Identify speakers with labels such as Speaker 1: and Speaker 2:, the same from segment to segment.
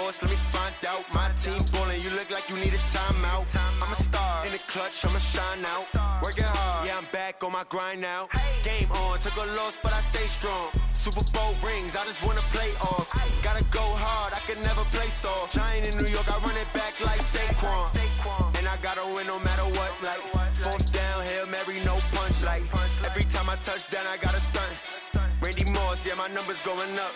Speaker 1: boss, let me find out. My team ballin', you look like you need a timeout. I'm a star, in the clutch, I'ma shine out. Working hard, yeah, I'm back on my grind now. Game on, took a loss, but I stay strong. Super Bowl rings, I just wanna play off. Gotta go hard, I can never play soft. Giant in New York, I run it back like Saquon. And I gotta win no matter what, like fourth down, Hail Mary, no punch. Like every time I touch down, I gotta stunt. Randy Moss, yeah, my numbers going up.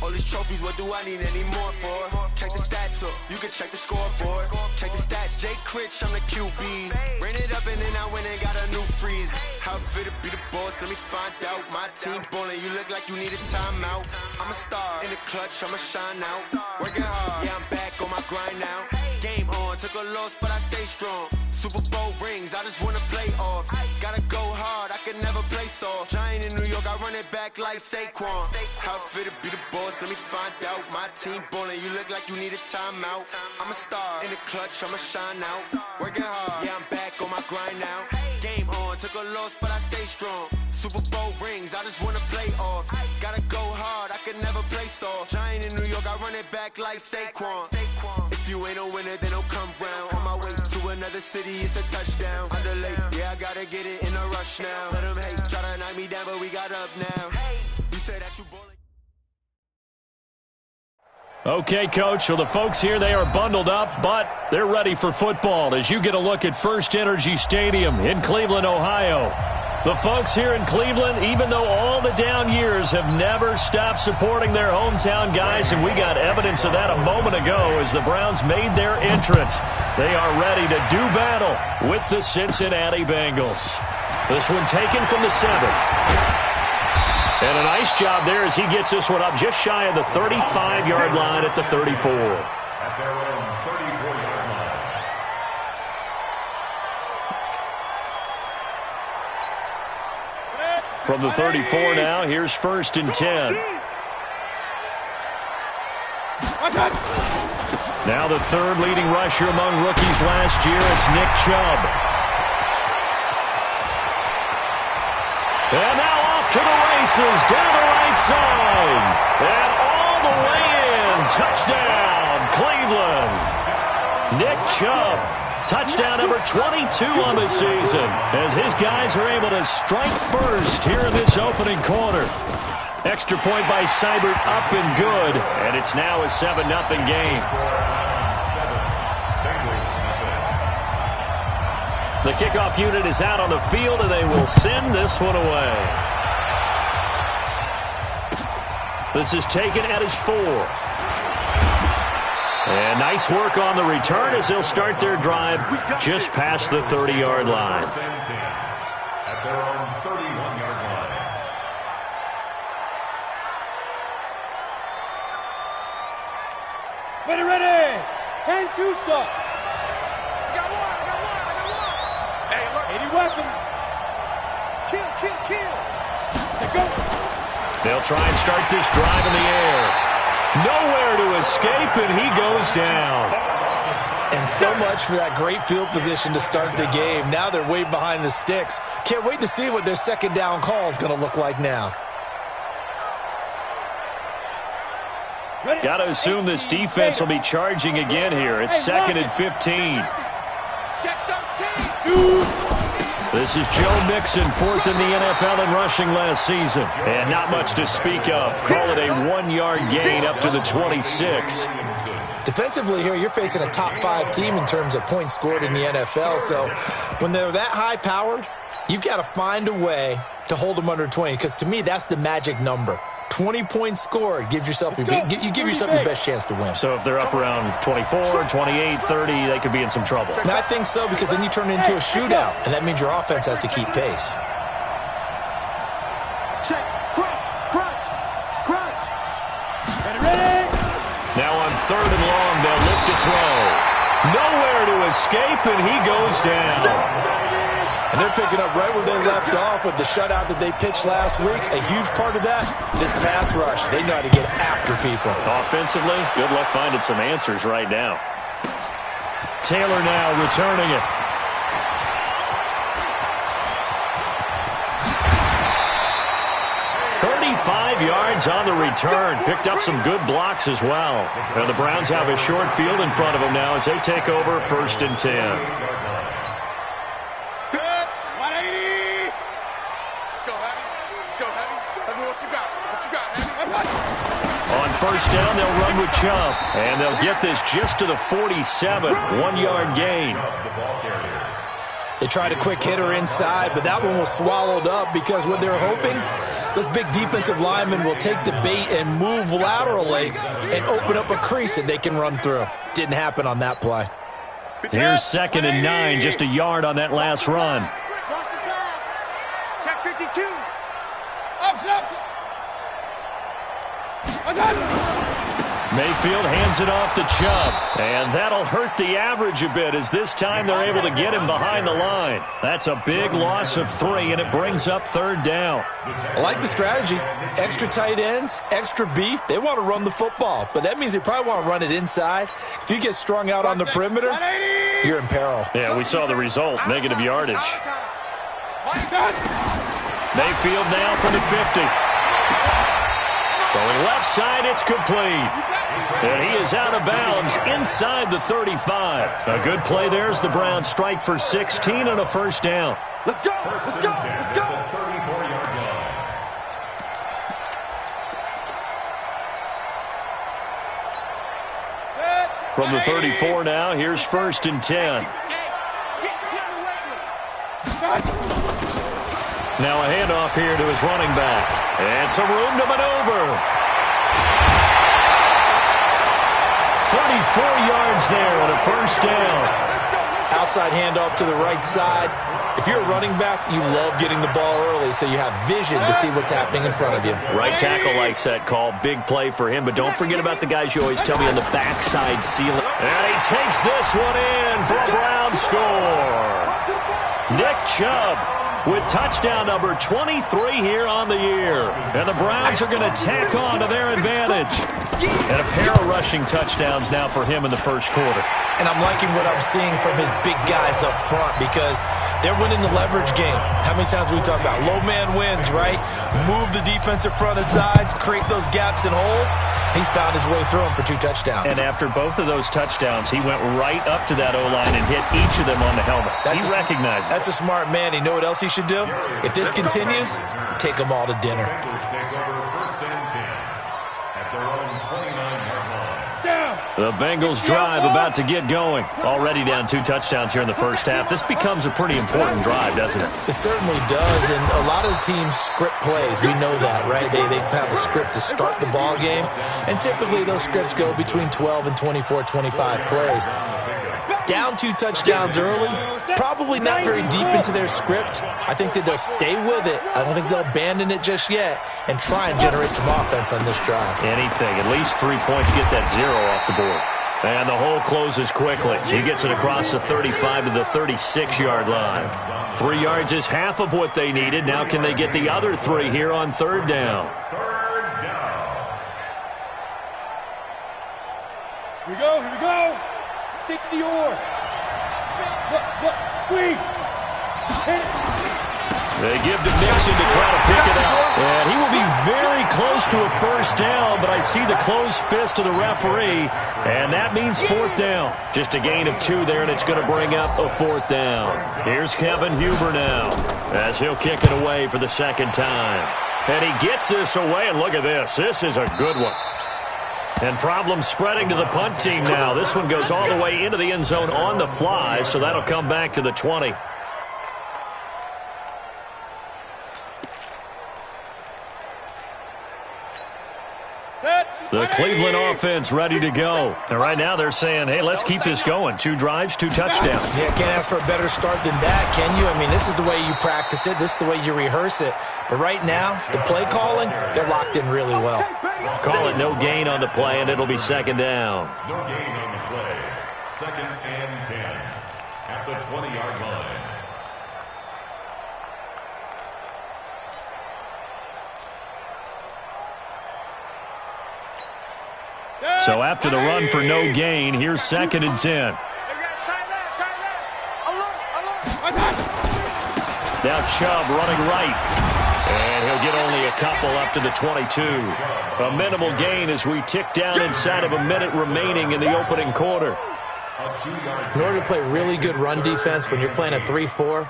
Speaker 1: All these trophies, what do I need any more for? Check the stats up, you can check the scoreboard. Check the stats, Jay Critch, I'm the QB. Ran it up and then I went and got a new freeze. How fit to be the boss, let me find out. My team ballin', you look like you need a timeout. I'm a star, in the clutch, I'ma shine out. Working hard, yeah, I'm back on my grind now. Game on, took a loss, but I stay strong. Super Bowl rings, I just wanna play off. Gotta go hard, I can never play soft. Giant in New York, I run it back like Saquon. How fit to be the boss, let me find out. My team ballin', you look like you need a timeout. I'm a star, in the clutch, I'ma shine out. Working hard, yeah, I'm back on my grind now. Game on, took a loss, but I stay strong. Super Bowl rings, I just wanna play off. Gotta go hard, I can never play soft. Giant in New York, I run it back like Saquon. If you ain't a winner, then don't come round. On my way to another city, it's a touchdown. Underlay, yeah, I gotta get it in a rush now. Let them hate, try to knock me down, but we got up now. You say that you ballin'.
Speaker 2: Okay, Coach, so the folks here, they are bundled up, but they're ready for football as you get a look at First Energy Stadium in Cleveland, Ohio. The folks here in Cleveland, even though all the down years, have never stopped supporting their hometown guys, and we got evidence of that a moment ago as the Browns made their entrance. They are ready to do battle with the Cincinnati Bengals. This one taken from the 7. And a nice job there as he gets this one up just shy of the 35-yard line at the 34.
Speaker 3: At their own 34-yard line.
Speaker 2: From the 34 now, here's 1st and 10. Now the third leading rusher among rookies last year, it's Nick Chubb. And now off to the races, down the right side. And all the way in, touchdown, Cleveland. Nick Chubb, touchdown number 22 on the season, as his guys are able to strike first here in this opening quarter. Extra point by Seibert, up and good, and it's now a 7-0 game. The kickoff unit is out on the field, and they will send this one away. This is taken at his 4. And nice work on the return as they'll start their drive just past the 30-yard line.
Speaker 3: At their own 31-yard line.
Speaker 4: Ready. 10-2 stop. Any weapon. Kill. Let's go.
Speaker 2: They'll try and start this drive in the air. Nowhere to escape, and he goes down.
Speaker 5: And so much for that great field position to start the game. Now they're way behind the sticks. Can't wait to see what their second down call is going to look like now.
Speaker 2: Got to assume this defense will be charging again here. It's 2nd and 15. This is Joe Mixon, 4th in the NFL in rushing last season. And not much to speak of. Call it a 1-yard gain up to the 26.
Speaker 5: Defensively here, you're facing a top 5 team in terms of points scored in the NFL. So when they're that high-powered, you've got to find a way to hold them under 20. Because to me, that's the magic number. 20 points scored gives yourself you give yourself your best chance to win.
Speaker 2: So if they're up around 24, 28, 30, they could be in some trouble.
Speaker 5: And I think so, because then you turn it into a shootout, and that means your offense has to keep pace.
Speaker 4: Check. Crunch. Ready.
Speaker 2: Now on 3rd and long, they'll look to throw. Nowhere to escape, and he goes down.
Speaker 5: And they're picking up right where they left off with the shutout that they pitched last week. A huge part of that, this pass rush. They know how to get after people.
Speaker 2: Offensively, good luck finding some answers right now. Taylor now returning it. 5 yards on the return. Picked up some good blocks as well. And the Browns have a short field in front of them now as they take over 1st and 10. On 1st down, they'll run with Chubb. And they'll get this just to the 47. 1-yard gain.
Speaker 5: They tried a quick hitter inside, but that one was swallowed up because what they're hoping, those big defensive linemen will take the bait and move laterally and open up a crease that they can run through. Didn't happen on that play.
Speaker 2: Here's 2nd and 9, just a yard on that last run.
Speaker 4: Check 52.
Speaker 2: Mayfield hands it off to Chubb, and that'll hurt the average a bit as this time they're able to get him behind the line. That's a big loss of 3, and it brings up 3rd down.
Speaker 5: I like the strategy. Extra tight ends, extra beef. They want to run the football, but that means they probably want to run it inside. If you get strung out on the perimeter, you're in peril.
Speaker 2: Yeah, we saw the result, negative yardage. Mayfield now from the 50. Throwing left side, it's complete. And he is out of bounds inside the 35. A good play there as the Browns strike for 16 and a 1st down.
Speaker 4: Let's go! Let's go! Let's go!
Speaker 2: From the 34 now, here's 1st and 10. Now a handoff here to his running back. And some room to maneuver. 34 yards there on a 1st down.
Speaker 5: Outside handoff to the right side. If you're a running back, you love getting the ball early so you have vision to see what's happening in front of you.
Speaker 2: Right tackle likes that call. Big play for him, but don't forget about the guys you always tell me on the backside ceiling. And he takes this one in for a Brown score. Nick Chubb with touchdown number 23 here on the year. And the Browns are going to tack on to their advantage. And a pair of rushing touchdowns now for him in the 1st quarter.
Speaker 5: And I'm liking what I'm seeing from his big guys up front because they're winning the leverage game. How many times we talk about low man wins, right? Move the defensive front aside, create those gaps and holes. He's found his way through them for 2 touchdowns.
Speaker 2: And after both of those touchdowns, he went right up to that O-line and hit each of them on the helmet. He recognized it.
Speaker 5: That's a smart man. You know what else he should do? If this continues, take them all to dinner.
Speaker 2: The Bengals drive about to get going. Already down 2 touchdowns here in the 1st half. This becomes a pretty important drive, doesn't it?
Speaker 5: It certainly does, and a lot of the teams script plays. We know that, right? They have a script to start the ball game, and typically those scripts go between 12 and 24, 25 plays. Down 2 touchdowns early, probably not very deep into their script. I think that they'll stay with it. I don't think they'll abandon it just yet and try and generate some offense on this drive.
Speaker 2: Anything. At least 3 points, get that 0 off the board. And the hole closes quickly. He gets it across the 35 to the 36-yard line. 3 yards is half of what they needed. Now can they get the other 3 here on 3rd down?
Speaker 4: Here we go, here we go. 60 or. Squeeze.
Speaker 2: They give to Mixon to try to pick it up. And he will be very close to a 1st down, but I see the closed fist of the referee, and that means 4th down. Just a gain of 2 there, and it's going to bring up a 4th down. Here's Kevin Huber now as he'll kick it away for the 2nd time. And he gets this away, and look at this. This is a good one. And problems spreading to the punt team now. This one goes all the way into the end zone on the fly, so that'll come back to the 20. The Cleveland offense ready to go. And right now they're saying, hey, let's keep this going. 2 drives, 2 touchdowns.
Speaker 5: Yeah, can't ask for a better start than that, can you? I mean, this is the way you practice it. This is the way you rehearse it. But right now, the play calling, they're locked in really well.
Speaker 2: Call it no gain on the play, and it'll be 2nd down.
Speaker 3: No gain on the play. 2nd and 10 at the 20-yard line.
Speaker 2: So after the run for no gain, here's 2nd and 10. Now Chubb running right. And he'll get only a couple up to the 22. A minimal gain as we tick down inside of a minute remaining in the opening quarter.
Speaker 5: In order to play really good run defense when you're playing a 3-4,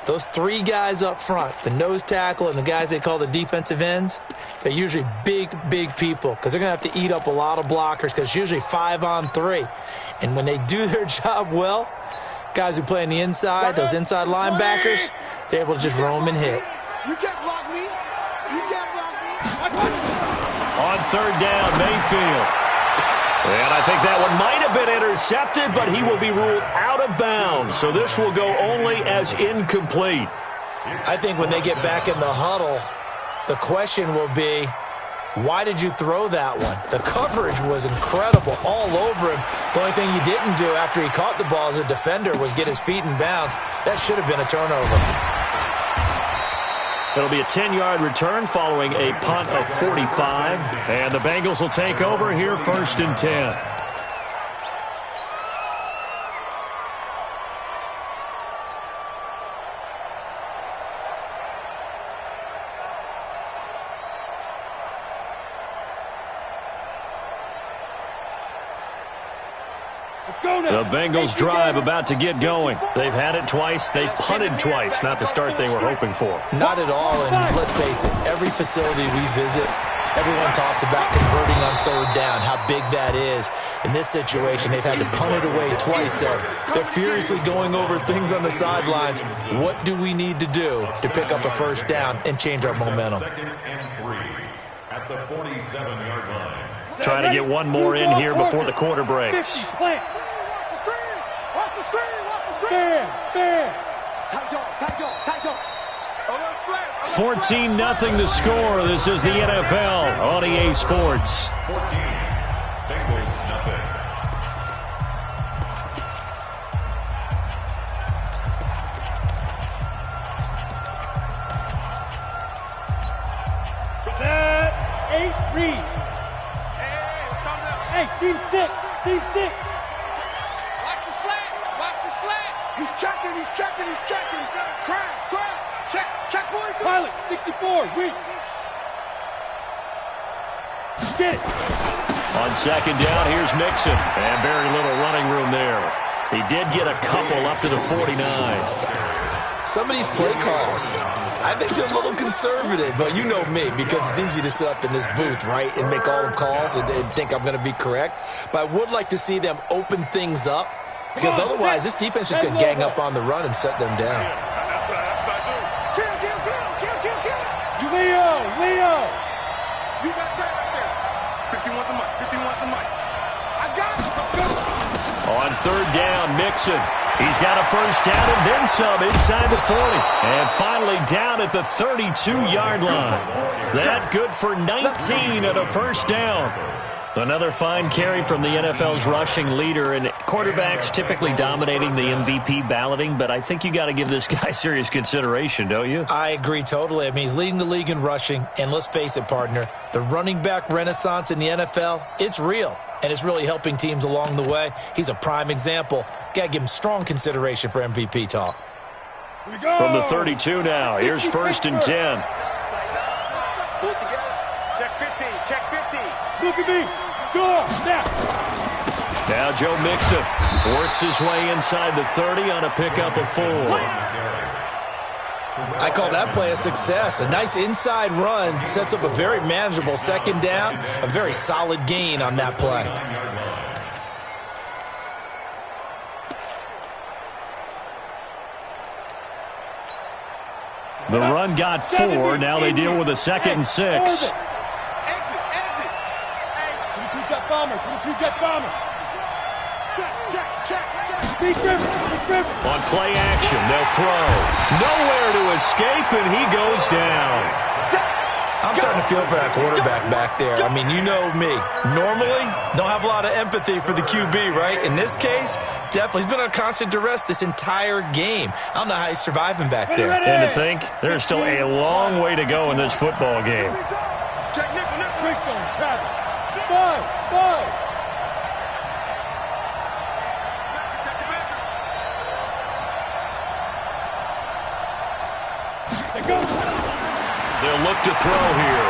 Speaker 5: those three guys up front, the nose tackle and the guys they call the defensive ends, they're usually big, big people because they're going to have to eat up a lot of blockers because it's usually 5-on-3. And when they do their job well, guys who play on the inside, those inside linebackers, they're able to just roam and hit.
Speaker 6: You can't block me. You can't block me.
Speaker 2: On third down, Mayfield. And I think that one might have been intercepted, but he will be ruled out of bounds. So this will go only as incomplete.
Speaker 5: I think when they get back in the huddle, the question will be, why did you throw that one? The coverage was incredible all over him. The only thing he didn't do after he caught the ball as a defender was get his feet in bounds. That should have been a turnover.
Speaker 2: It'll be a 10-yard return following a punt of 45. And the Bengals will take over here 1st and 10. The Bengals drive about to get going. They've had it twice. They've punted twice. Not the start they were hoping for.
Speaker 5: Not at all. And let's face it, every facility we visit, everyone talks about converting on third down, how big that is. In this situation, they've had to punt it away twice. So they're furiously going over things on the sidelines. What do we need to do to pick up a first down and change our momentum?
Speaker 3: 2nd and 3 at the 47-yard line.
Speaker 2: Trying to get one more in here before the quarter breaks. 14-0 the score. This is the NFL on EA Sports.
Speaker 3: 14, Bengals nothing.
Speaker 4: Set, 8, read. Hey, seam 6, seam 6.
Speaker 6: Watch the slant. Watch the slant. He's checking. He's checking. He's checking. Crash. Crash. Check 42.
Speaker 4: Pilot, 64, read. Get it.
Speaker 2: On second down, here's Mixon. And very little running room there. He did get a couple up to the 49.
Speaker 5: Some of these play calls, I think they're a little conservative, but you know me, because it's easy to sit up in this booth, right, and make all the calls and think I'm going to be correct. But I would like to see them open things up, because otherwise this defense is just going to gang up on the run and shut them down.
Speaker 6: That's what I do. Kill.
Speaker 4: Leo.
Speaker 6: You got that right there. 50 wants the mic. 50 wants the mic. I got it.
Speaker 2: On third down, Mixon. He's got a first down and then some inside the 40. And finally down at the 32-yard line. That good for 19 and a first down. Another fine carry from the NFL's rushing leader, and quarterbacks typically dominating the MVP balloting, but I think you got to give this guy serious consideration, don't you?
Speaker 5: I agree totally. I mean, he's leading the league in rushing, and let's face it, partner, the running back renaissance in the NFL, it's real, and it's really helping teams along the way. He's a prime example. Got to give him strong consideration for MVP talk.
Speaker 4: Here we go.
Speaker 2: From the 32 now, here's 1st and 10.
Speaker 6: Pull it together. Check 50. Check 50.
Speaker 4: Look at me. Go. Snap.
Speaker 2: Now Joe Mixon works his way inside the 30 on a pickup of 4.
Speaker 5: I call that play a success. A nice inside run sets up a very manageable second down, a very solid gain on that play.
Speaker 2: The run got 4. Now they deal with a 2nd and 6.
Speaker 6: Exit.
Speaker 4: 22-jet bomber. 22-jet bomber.
Speaker 6: Check.
Speaker 4: Big Griffin.
Speaker 2: On play action, they'll throw. Nowhere to escape, and he goes down.
Speaker 5: I'm starting to feel for that quarterback back there. I mean, you know me. Normally, don't have a lot of empathy for the QB, right? In this case, definitely. He's been under constant duress this entire game. I don't know how he's surviving back there.
Speaker 2: And to think, there's still a long way to go in this football game.
Speaker 6: Check nickel.
Speaker 4: Christian, Travis. Five.
Speaker 2: They'll look to throw here.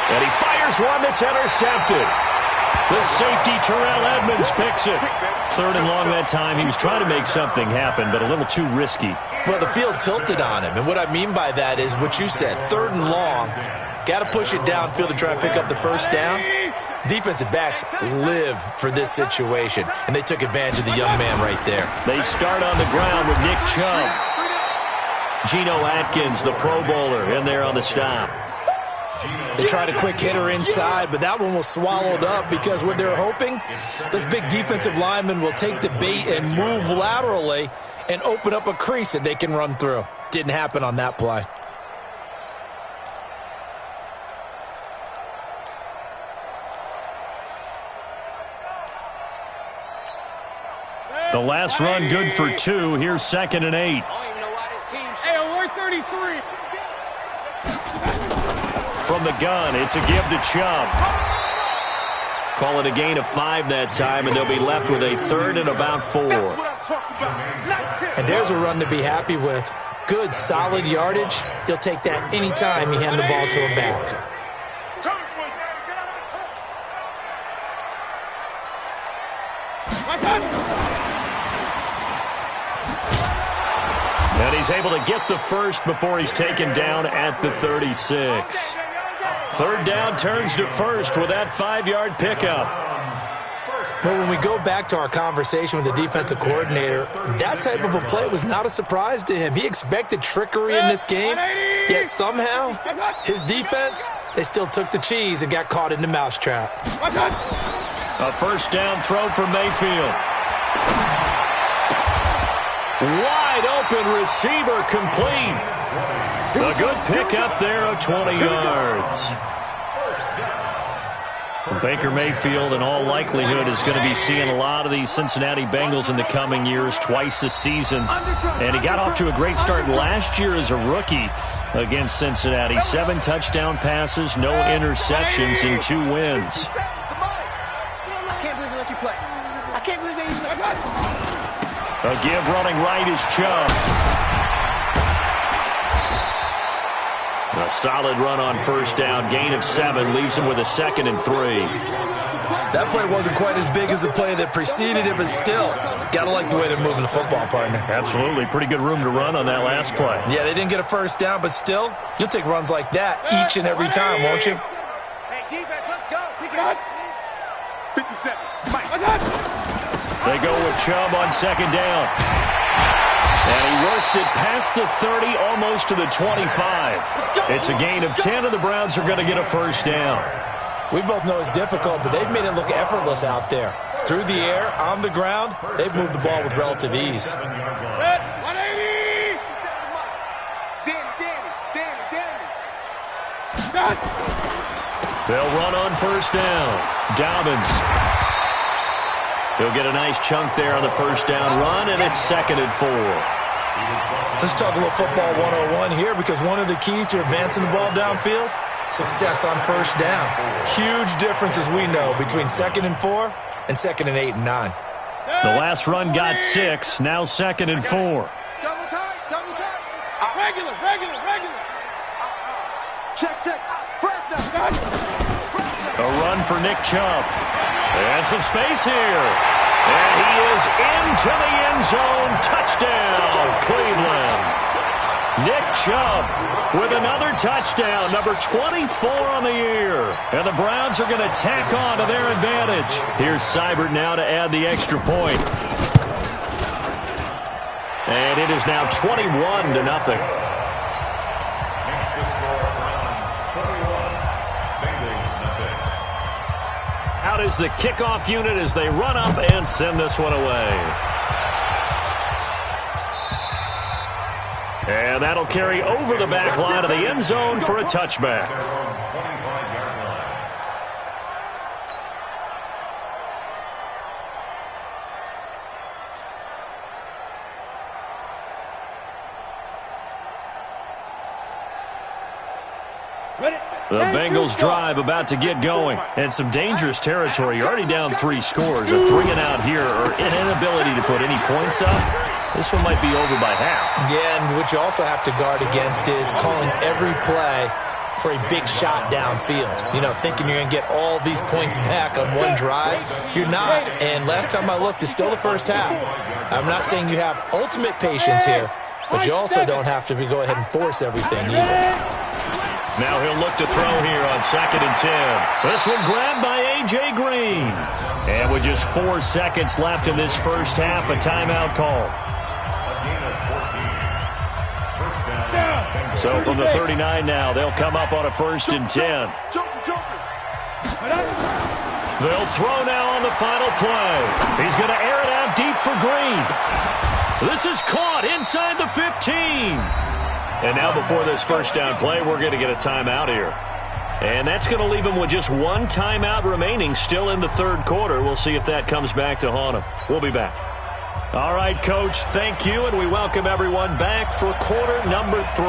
Speaker 2: And he fires one that's intercepted. The safety, Terrell Edmonds, picks it. 3rd and long that time. He was trying to make something happen, but a little too risky.
Speaker 5: Well, the field tilted on him, and what I mean by that is what you said, 3rd and long. Got to push it downfield to try and pick up the first down. Defensive backs live for this situation, and they took advantage of the young man right there.
Speaker 2: They start on the ground with Nick Chubb. Geno Atkins, the Pro Bowler, in there on the stop.
Speaker 5: They tried a quick hitter inside, but that one was swallowed up because what they're hoping, those big defensive linemen will take the bait and move laterally and open up a crease that they can run through. Didn't happen on that play.
Speaker 2: The last run good for 2. Here's 2nd and 8.
Speaker 4: Hey, alert 33.
Speaker 2: From the gun, it's a give to Chubb. Call it a gain of 5 that time, and they'll be left with a 3rd and about 4.
Speaker 5: And there's a run to be happy with. Good, solid yardage. He'll take that anytime you hand the ball to him back.
Speaker 2: And he's able to get the first before he's taken down at the 36. 3rd down turns to 1st with that 5-yard pickup.
Speaker 5: Well, when we go back to our conversation with the defensive coordinator, that type of a play was not a surprise to him. He expected trickery in this game, yet somehow his defense, they still took the cheese and got caught in the mousetrap.
Speaker 2: A 1st down throw for Mayfield. Wide open receiver complete. A good pickup there of 20 yards. Baker Mayfield, in all likelihood, is going to be seeing a lot of these Cincinnati Bengals in the coming years, twice this season. And he got off to a great start last year as a rookie against Cincinnati. 7 touchdown passes, no interceptions, and 2 wins.
Speaker 6: I can't believe they let you play. I can't believe they even let you play.
Speaker 2: A give running right is Chubb. A solid run on 1st down. Gain of 7 leaves him with a 2nd and 3.
Speaker 5: That play wasn't quite as big as the play that preceded it, but still, got to like the way they're moving the football, partner.
Speaker 2: Absolutely. Pretty good room to run on that last play.
Speaker 5: Yeah, they didn't get a 1st down, but still, you'll take runs like that each and every time, won't you?
Speaker 6: Hey, defense, let's go. Pick it up. 57. Mike.
Speaker 2: They go with Chubb on 2nd down. And he works it past the 30, almost to the 25. It's a gain of 10, and the Browns are going to get a 1st down.
Speaker 5: We both know it's difficult, but they've made it look effortless out there. Through the air, on the ground, they've moved the ball with relative ease.
Speaker 4: 180.
Speaker 6: Danny.
Speaker 2: They'll run on 1st down. Dobbins. He'll get a nice chunk there on the 1st down run, and it's 2nd and 4.
Speaker 5: Let's talk a little football 101 here, because one of the keys to advancing the ball downfield, success on 1st down. Huge difference, as we know, between 2nd and 4 and 2nd and 8 and 9.
Speaker 2: The last run got 6, now 2nd and 4.
Speaker 6: Double tight.
Speaker 4: Regular.
Speaker 6: Check. First down.
Speaker 2: A run for Nick Chubb. And some space here. And he is into the end zone. Touchdown, Cleveland. Nick Chubb with another touchdown, number 24 on the year. And the Browns are going to tack on to their advantage. Here's Seibert now to add the extra point. And it is now 21-0. Out is the kickoff unit as they run up and send this one away. And that'll carry over the back line of the end zone for a touchback. The Bengals drive about to get going. And some dangerous territory. You're already down 3 scores. A 3 and out here, or an inability to put any points up. This one might be over by half. Yeah, and what you also have to guard against is calling every play for a big shot downfield. You know, thinking you're going to get all these points back on one drive. You're not. And last time I looked, it's still the first half. I'm not saying you have ultimate patience here, but you also don't have to go ahead and force everything either. Now he'll look to throw here on 2nd and 10. This one grabbed by A.J. Green. And with just 4 seconds left in this first half, a timeout call. So from the 39 now, they'll come up on a 1st and 10. They'll throw now on the final play. He's going to air it out deep for Green. This is caught inside the 15. And now before this first down play, we're going to get a timeout here. And that's going to leave him with just 1 timeout remaining still in the 3rd quarter. We'll see if that comes back to haunt him. We'll be back. All right, Coach, thank you, and we welcome everyone back for quarter number 3.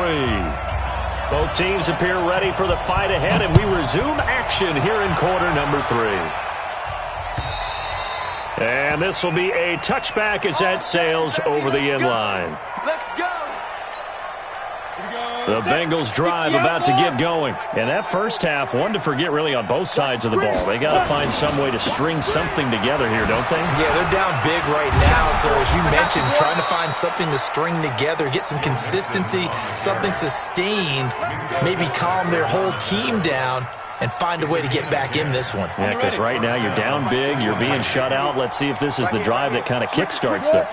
Speaker 2: Both teams appear ready for the fight ahead, and we resume action here in quarter number 3. And this will be a touchback as that sails over the end line.
Speaker 6: Let's go.
Speaker 2: The Bengals drive about to get going. And that first half, one to forget really on both sides of the ball. They got to find some way to string something together here, don't they? Yeah, they're down big right now. So as you mentioned, trying to find something to string together, get some consistency, something sustained, maybe calm their whole team down and find a way to get back in this one. Yeah, because right now you're down big, you're being shut out. Let's see if this is the drive that kind of kickstarts them.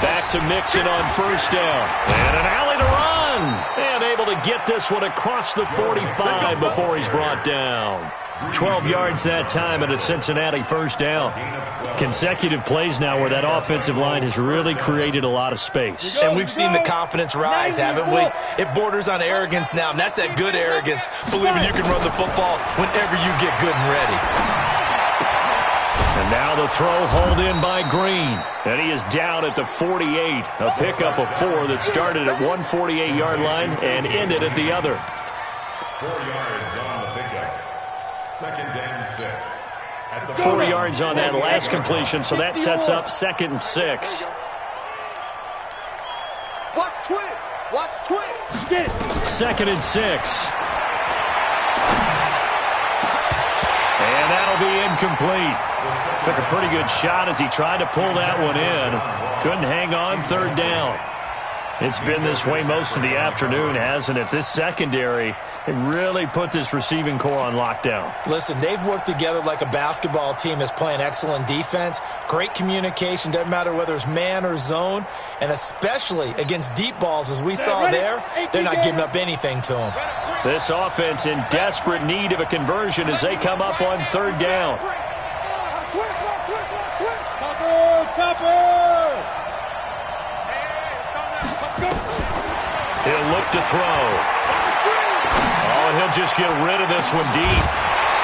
Speaker 2: Back to Mixon on 1st down. And an alley to run. And able to get this one across the 45 before he's brought down. 12 yards that time and a Cincinnati 1st down. Consecutive plays now where that offensive line has really created a lot of space. And we've seen the confidence rise, haven't we? It borders on arrogance now, and that's that good arrogance, believing you can run the football whenever you get good and ready. And now the throw hauled in by Green. And he is down at the 48. A pickup of 4 that started at 148-yard line and ended at the other.
Speaker 3: 4 yards on the pickup. 2nd and 6. At the
Speaker 2: 4 yards on that last completion, so that sets up 2nd and 6.
Speaker 6: Watch twist. Watch twist.
Speaker 2: 2nd and 6. And that'll be incomplete. Took a pretty good shot as he tried to pull that one in. Couldn't hang on 3rd down. It's been this way most of the afternoon, hasn't it? This secondary, it really put this receiving core on lockdown. Listen, they've worked together like a basketball team that's playing excellent defense. Great communication, doesn't matter whether it's man or zone. And especially against deep balls, as we saw there, they're not giving up anything to them. This offense in desperate need of a conversion as they come up on 3rd down. He'll look to throw. Oh, and he'll just get rid of this one deep.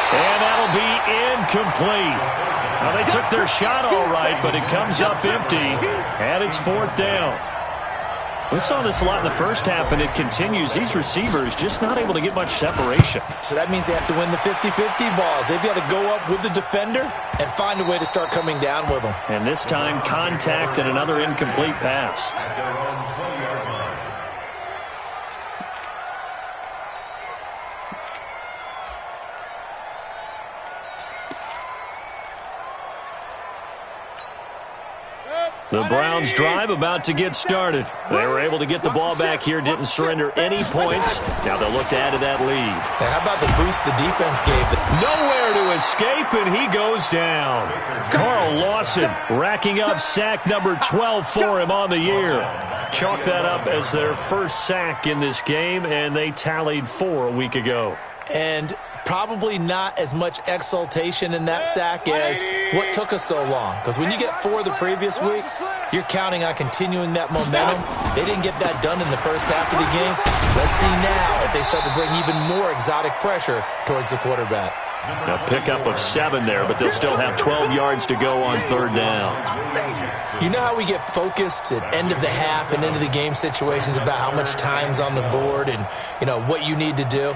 Speaker 2: And that'll be incomplete. Now, they took their shot all right, but it comes up empty, and it's 4th down. We saw this a lot in the first half, and it continues. These receivers just not able to get much separation. So that means they have to win the 50-50 balls. They've got to go up with the defender and find a way to start coming down with them. And this time, contact and another incomplete pass.
Speaker 3: at their own 20-yard line.
Speaker 2: The Browns drive about to get started. They were able to get the ball back here, didn't surrender any points. Now they'll look to add to that lead.
Speaker 5: Now, how about the boost the defense gave them?
Speaker 2: Nowhere to escape, and he goes down. Carl Lawson racking up sack number 12 for him on the year. Chalk that up as their first sack in this game, and they tallied 4 a week ago.
Speaker 5: And probably not as much exultation in that sack as what took us so long. Because when you get 4 the previous week, you're counting on continuing that momentum. They didn't get that done in the first half of the game. Let's see now if they start to bring even more exotic pressure towards the quarterback.
Speaker 2: A pickup of 7 there, but they'll still have 12 yards to go on 3rd down.
Speaker 5: You know how we get focused at end of the half and end of the game situations about how much time's on the board and, you know, what you need to do?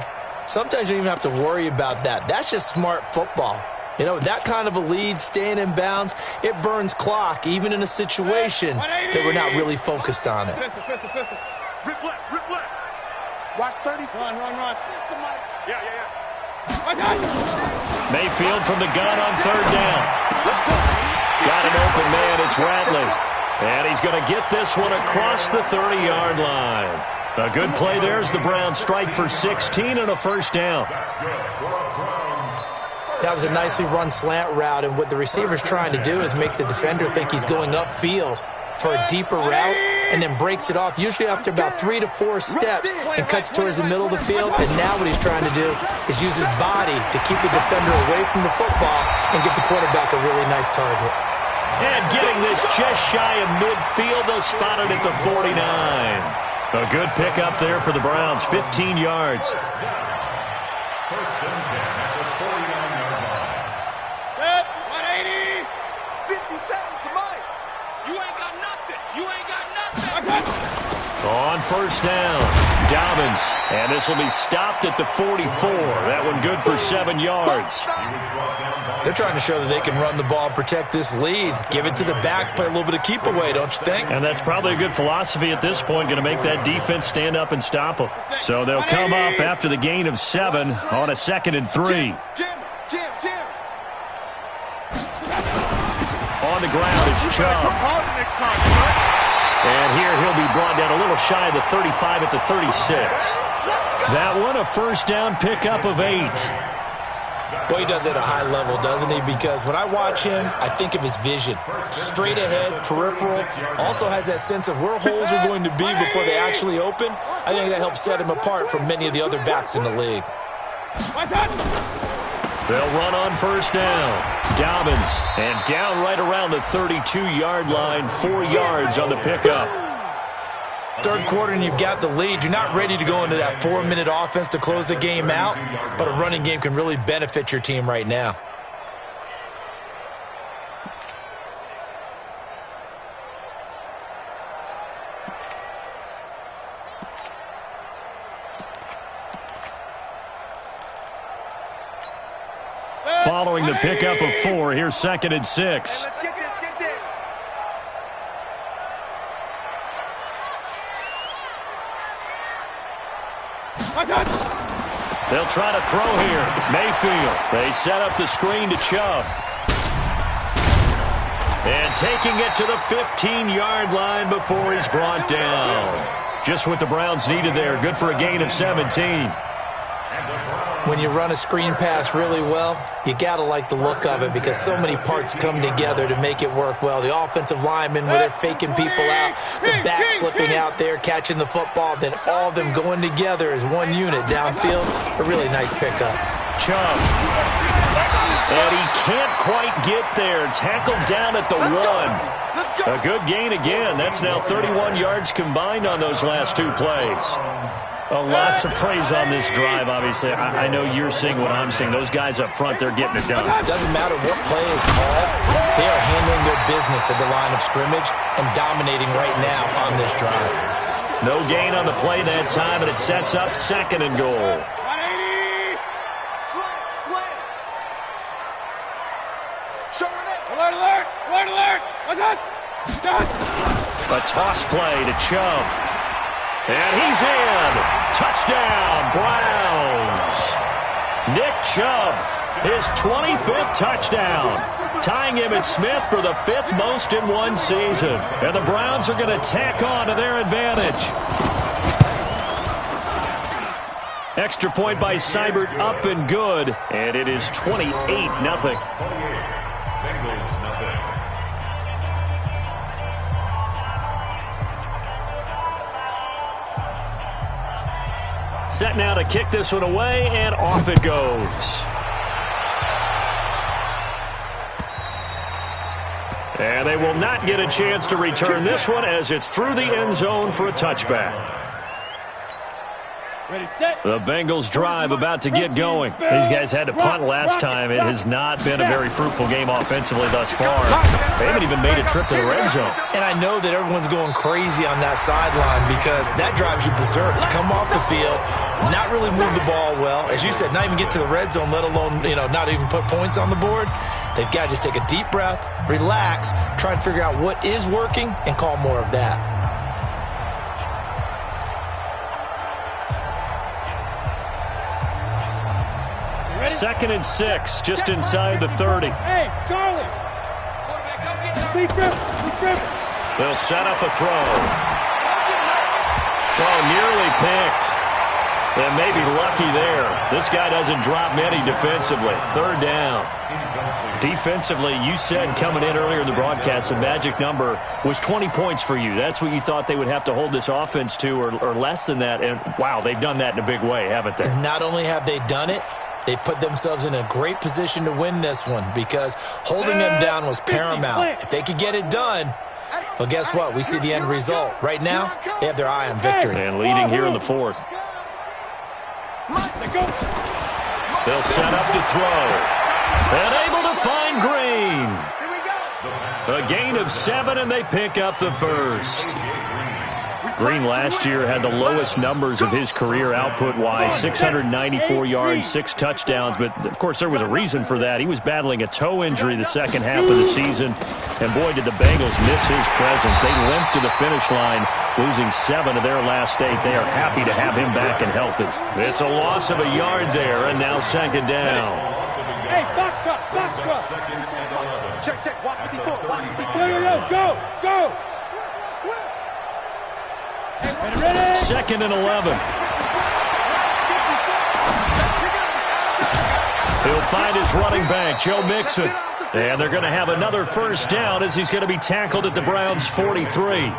Speaker 5: Sometimes you don't even have to worry about that. That's just smart football. You know, that kind of a lead, staying in bounds, it burns clock, even in a situation that we're not really focused on it.
Speaker 6: Rip left. Watch 30 seconds. Run. Yeah.
Speaker 2: Mayfield from the gun on 3rd down. Got an open man. It's Ratley. And he's going to get this one across the 30-yard line. A good play there as the Browns strike for 16 and a 1st down.
Speaker 5: That was a nicely run slant route, and what the receiver's trying to do is make the defender think he's going upfield for a deeper route and then breaks it off, usually after about 3 to 4 steps, and cuts towards the middle of the field. And now what he's trying to do is use his body to keep the defender away from the football and get the quarterback a really nice target.
Speaker 2: And getting this just shy of midfield, they'll spot it at the 49. A good pickup there for the Browns, 15 yards.
Speaker 3: 1st and 10 at the 49-yard line.
Speaker 4: Set, 180.
Speaker 6: 50 seconds to Mike.
Speaker 4: You ain't got nothing.
Speaker 2: On 1st down, Dobbins. And this will be stopped at the 44. That one good for 7 yards.
Speaker 5: They're trying to show that they can run the ball and protect this lead. Give it to the backs, play a little bit of keep away, don't you think?
Speaker 2: And that's probably a good philosophy at this point, going to make that defense stand up and stop them. So they'll come up after the gain of 7 on a 2nd and 3.
Speaker 6: Jim.
Speaker 2: On the ground, it's Chubb. And here he'll be brought down a little shy of the 35 at the 36. That one, a 1st down pickup of 8.
Speaker 5: Boy, he does it at a high level, doesn't he? Because when I watch him, I think of his vision. Straight ahead, peripheral. Also has that sense of where holes are going to be before they actually open. I think that helps set him apart from many of the other backs in the league.
Speaker 2: They'll run on 1st down. Dobbins, and down right around the 32-yard line, 4 yards on the pickup.
Speaker 5: 3rd quarter and you've got the lead. You're not ready to go into that 4-minute offense to close the game out, but a running game can really benefit your team right now.
Speaker 2: Following the pickup of 4, here's 2nd and 6.
Speaker 6: Let's get this.
Speaker 2: They'll try to throw here. Mayfield. They set up the screen to Chubb. And taking it to the 15-yard line before he's brought down. Just what the Browns needed there. Good for a gain of 17.
Speaker 5: When you run a screen pass really well, you got to like the look of it because so many parts come together to make it work well. The offensive linemen, where they're faking people out, the back slipping out there, catching the football, then all of them going together as one unit downfield. A really nice pickup.
Speaker 2: Chubb. And he can't quite get there. Tackled down at the 1. A good gain again. That's now 31 yards combined on those last 2 plays. Lots of praise on this drive, obviously. I know you're seeing what I'm seeing. Those guys up front, they're getting it done.
Speaker 5: It doesn't matter what play is called. They are handling their business at the line of scrimmage and dominating right now on this drive.
Speaker 2: No gain on the play that time, and it sets up 2nd and goal.
Speaker 6: 180. Slam. Showing it.
Speaker 4: Alert. What's that?
Speaker 2: A toss play to Chubb. And he's in. Touchdown, Browns. Nick Chubb, his 25th touchdown, tying Emmitt Smith for the 5th most in one season. And the Browns are going to tack on to their advantage. Extra point by Seibert, up and good. And it is 28-0.
Speaker 3: 28. Bengals, nothing.
Speaker 2: Set now to kick this one away, and off it goes. And they will not get a chance to return this one as it's through the end zone for a touchback.
Speaker 4: Ready, set.
Speaker 2: The Bengals drive about to get going. These guys had to punt last time. It has not been a very fruitful game offensively thus far. They haven't even made a trip to the red zone.
Speaker 5: And I know that everyone's going crazy on that sideline because that drives you berserk. To come off the field, not really move the ball well. As you said, not even get to the red zone, let alone, not even put points on the board. They've got to just take a deep breath, relax, try and figure out what is working, and call more of that.
Speaker 2: Second and 6, just inside the 30.
Speaker 4: Hey, Charlie.
Speaker 2: They'll set up a throw. Oh, nearly picked. They may be lucky there. This guy doesn't drop many defensively. Third down. Defensively, you said coming in earlier in the broadcast, the magic number was 20 points for you. That's what you thought they would have to hold this offense to or less than that. And, wow, they've done that in a big way, haven't they?
Speaker 5: Not only have they done it, they put themselves in a great position to win this one because holding them down was paramount. If they could get it done, well, guess what? We see the end result. Right now, they have their eye on victory.
Speaker 2: And leading here in the fourth. They'll set up to throw. And able to find Green. A gain of 7, and they pick up the first. Green last year had the lowest numbers of his career output-wise, 694 yards, 6 touchdowns. But, of course, there was a reason for that. He was battling a toe injury the second half of the season. And, boy, did the Bengals miss his presence. They limped to the finish line, losing 7 of their last 8. They are happy to have him back and healthy. It's a loss of a yard there, and now second down.
Speaker 4: Hey, box truck, box truck. Check, watch 54, watch 54. Go.
Speaker 2: Second and 11. He'll find his running back, Joe Mixon. And they're going to have another first down as he's going to be tackled at the Browns' 43.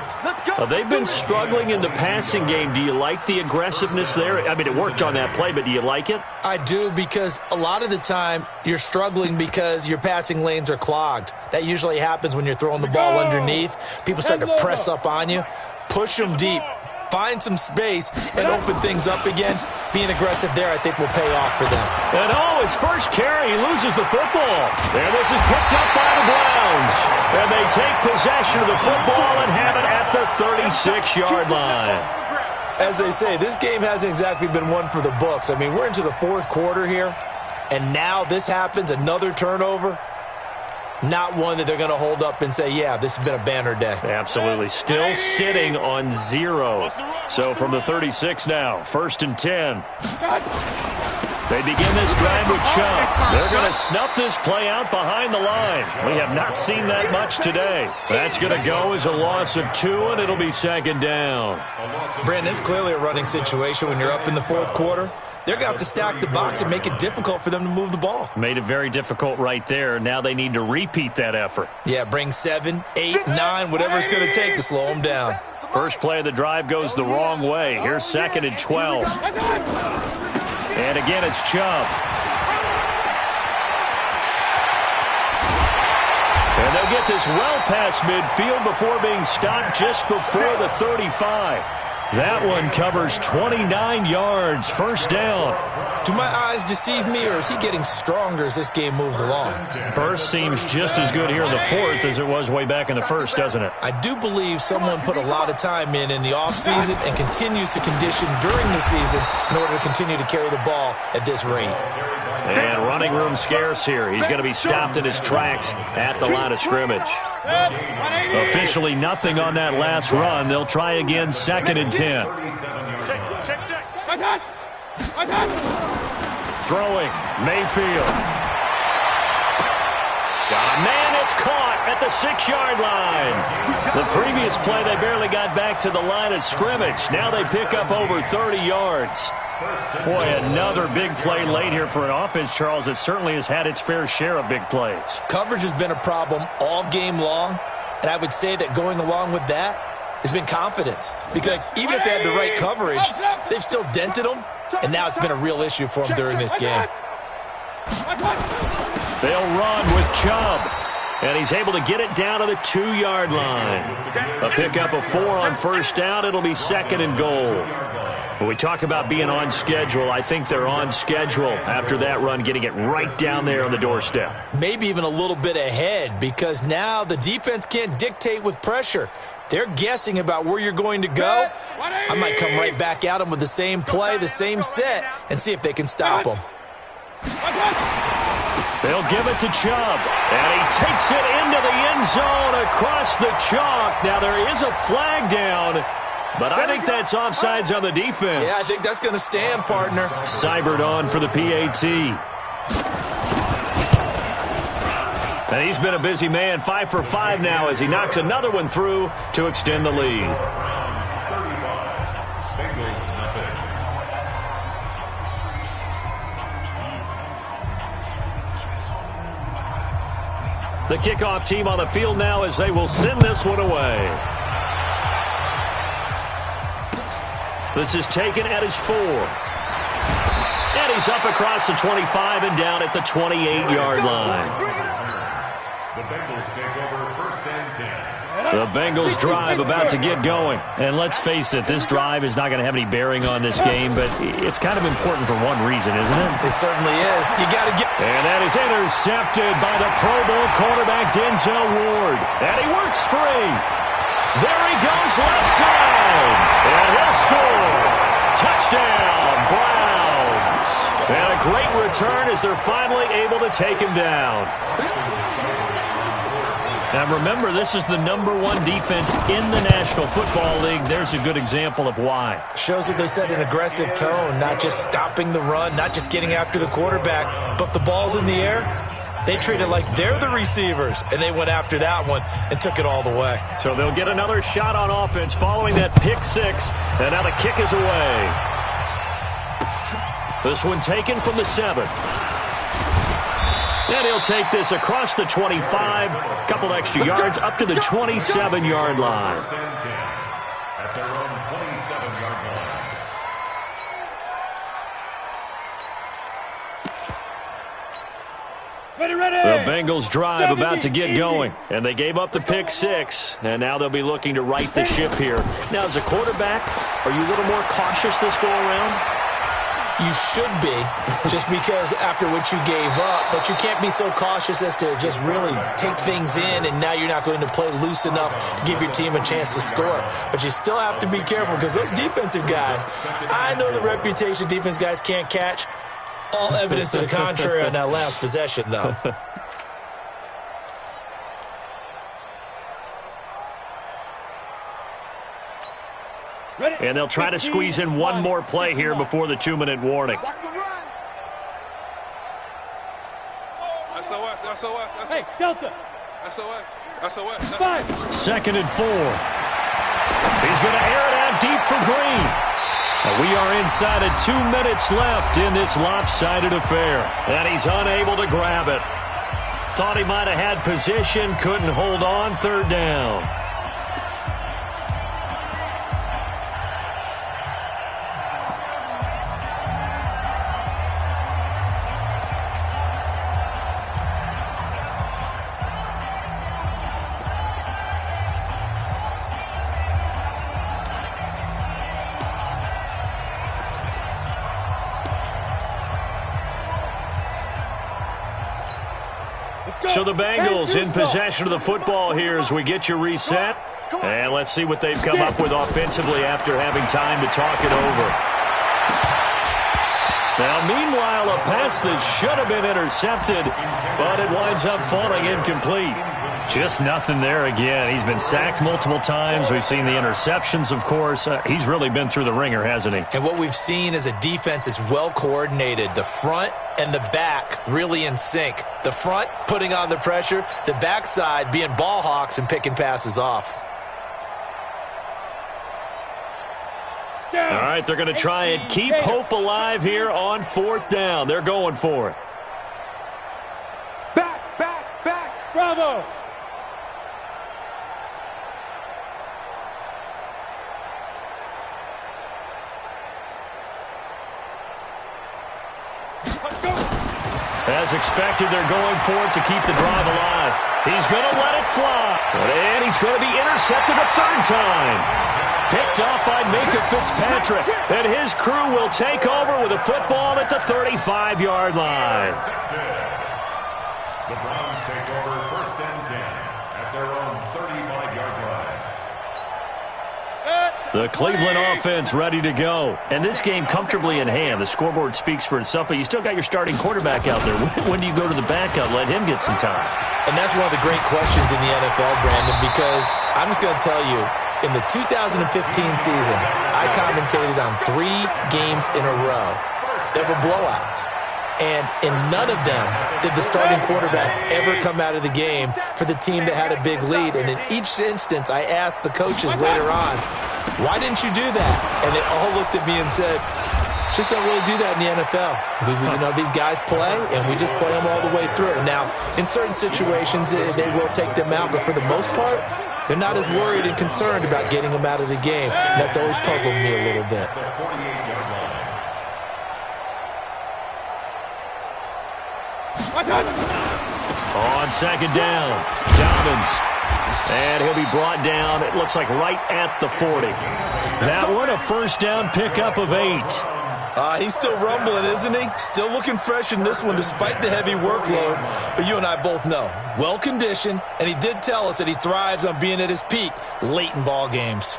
Speaker 2: They've been struggling in the passing game. Do you like the aggressiveness there? I mean, it worked on that play, but do you like it?
Speaker 5: I do, because a lot of the time you're struggling because your passing lanes are clogged. That usually happens when you're throwing the ball underneath. People start to press up on you. Push them deep. Find some space and open things up again. Being aggressive there, I think, will pay off for them.
Speaker 2: And his first carry, he loses the football. And this is picked up by the Browns. And they take possession of the football and have it at the 36-yard line.
Speaker 5: As they say, this game hasn't exactly been one for the books. I mean, we're into the fourth quarter here, and now this happens, another turnover. Not one that they're going to hold up and say, yeah, this has been a banner day.
Speaker 2: Absolutely. Still sitting on 0. So from the 36 now, 1st and 10. They begin this drive with Chubb. They're going to snuff this play out behind the line. We have not seen that much today. That's going to go as a loss of 2, and it'll be second down.
Speaker 5: Brandon, it's clearly a running situation when you're up in the fourth quarter. They're going to have to stack the box and make it difficult for them to move the ball.
Speaker 2: Made it very difficult right there. Now they need to repeat that effort.
Speaker 5: Yeah, bring 7, 8, 9, whatever it's going to take to slow them down.
Speaker 2: First play of the drive goes the wrong way. Here's 2nd and 12. And again, it's Chubb. And they'll get this well past midfield before being stopped just before the 35. That one covers 29 yards. First down.
Speaker 5: Do my eyes deceive me, or is he getting stronger as this game moves along?
Speaker 2: Burst seems just as good here in the fourth as it was way back in the first, doesn't it?
Speaker 5: I do believe someone put a lot of time in the offseason and continues to condition during the season in order to continue to carry the ball at this rate.
Speaker 2: And running room scarce here. He's going to be stopped in his tracks at the line of scrimmage. Officially nothing on that last run. They'll try again, 2nd and 10. Throwing, Mayfield. Got a man, it's caught at the 6-yard line. The previous play, they barely got back to the line of scrimmage. Now they pick up over 30 yards. Boy, another big play late here for an offense, Charles, that certainly has had its fair share of big plays.
Speaker 5: Coverage has been a problem all game long, and I would say that going along with that has been confidence. Because even if they had the right coverage, they've still dented them, and now it's been a real issue for them during this game.
Speaker 2: They'll run with Chubb, and he's able to get it down to the 2-yard line. A pickup of 4 on first down. It'll be 2nd and goal. When we talk about being on schedule, I think they're on schedule after that run, getting it right down there on the doorstep.
Speaker 5: Maybe even a little bit ahead, because now the defense can't dictate with pressure. They're guessing about where you're going to go. I might come right back at them with the same play, the same set, and see if they can stop them.
Speaker 2: They'll give it to Chubb, and he takes it into the end zone across the chalk. Now, there is a flag down, but I think that's offsides on the defense.
Speaker 5: Yeah, I think that's going to stand, partner.
Speaker 2: Cybered on for the PAT. And he's been a busy man, 5 for 5 now as he knocks another one through to extend the lead. The kickoff team on the field now as they will send this one away. This is taken at his 4. And he's up across the 25 and down at the 28-yard line.
Speaker 3: The Bengals take over 1st and 10.
Speaker 2: The Bengals drive about to get going. And let's face it, this drive is not going to have any bearing on this game, but it's kind of important for one reason, isn't it?
Speaker 5: It certainly is. You got to get...
Speaker 2: And that is intercepted by the Pro Bowl quarterback Denzel Ward. And he works free. There he goes left side. And he'll score. Touchdown, Browns. And a great return as they're finally able to take him down. Now remember, this is the #1 defense in the National Football League. There's a good example of why.
Speaker 5: Shows that they set an aggressive tone, not just stopping the run, not just getting after the quarterback, but the ball's in the air. They treat it like they're the receivers, and they went after that one and took it all the way.
Speaker 2: So they'll get another shot on offense following that pick 6, and now the kick is away. This one taken from the 7. And he'll take this across the 25, a couple extra yards up to the 27-yard line.
Speaker 3: At their own 27-yard line.
Speaker 2: The Bengals drive about to get going, and they gave up the pick 6, and now they'll be looking to right the ship here. Now, as a quarterback, are you a little more cautious this go-around?
Speaker 5: You should be, just because after what you gave up, but you can't be so cautious as to just really take things in, and now you're not going to play loose enough to give your team a chance to score. But you still have to be careful because those defensive guys, I know the reputation defense guys can't catch. All evidence to the contrary on that last possession, though.
Speaker 2: And they'll try to squeeze in one more play here before the 2-minute warning.
Speaker 4: Hey, Delta. SOS. 5.
Speaker 2: 2nd and 4. He's going to air it out deep for Green. And we are inside of 2 minutes left in this lopsided affair. And he's unable to grab it. Thought he might have had position, couldn't hold on, 3rd down. So the Bengals in possession of the football here as we get you reset. And let's see what they've come up with offensively after having time to talk it over. Now, meanwhile, a pass that should have been intercepted, but it winds up falling incomplete. Just nothing there again. He's been sacked multiple times. We've seen the interceptions, of course. He's really been through the ringer, hasn't he?
Speaker 5: And what we've seen is a defense that's well coordinated. The front and the back really in sync. The front putting on the pressure, the backside being ball hawks and picking passes off.
Speaker 2: All right, they're going to try and keep hope alive here on 4th down. They're going for it.
Speaker 4: Back. Bravo.
Speaker 2: As expected, they're going for it to keep the drive alive. He's going to let it fly. And he's going to be intercepted a 3rd time. Picked off by Minka Fitzpatrick. And his crew will take over with a football at the 35-yard line.
Speaker 3: The Browns take over 1st and 10 at their own 35-yard line.
Speaker 2: The Cleveland offense ready to go. And this game comfortably in hand. The scoreboard speaks for itself, but you still got your starting quarterback out there. When do you go to the backup? Let him get some time.
Speaker 5: And that's one of the great questions in the NFL, Brandon, because I'm just going to tell you, in the 2015 season, I commentated on 3 games in a row that were blowouts. And in none of them did the starting quarterback ever come out of the game for the team that had a big lead. And in each instance, I asked the coaches later on, why didn't you do that? And they all looked at me and said, just don't really do that in the NFL. These guys play, and we just play them all the way through. Now, in certain situations, they will take them out, but for the most part, they're not as worried and concerned about getting them out of the game. And that's always puzzled me a little bit.
Speaker 2: On 2nd down, Dobbins. And he'll be brought down, it looks like right at the 40. That one, a 1st down pickup of 8.
Speaker 5: He's still rumbling, isn't he? Still looking fresh in this one despite the heavy workload. But you and I both know, well-conditioned, and he did tell us that he thrives on being at his peak late in ball games.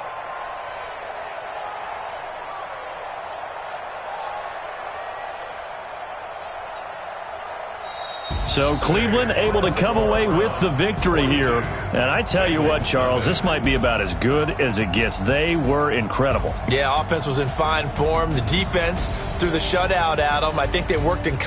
Speaker 2: So Cleveland able to come away with the victory here. And I tell you what, Charles, this might be about as good as it gets. They were incredible.
Speaker 5: Yeah, offense was in fine form. The defense threw the shutout at them. I think they worked in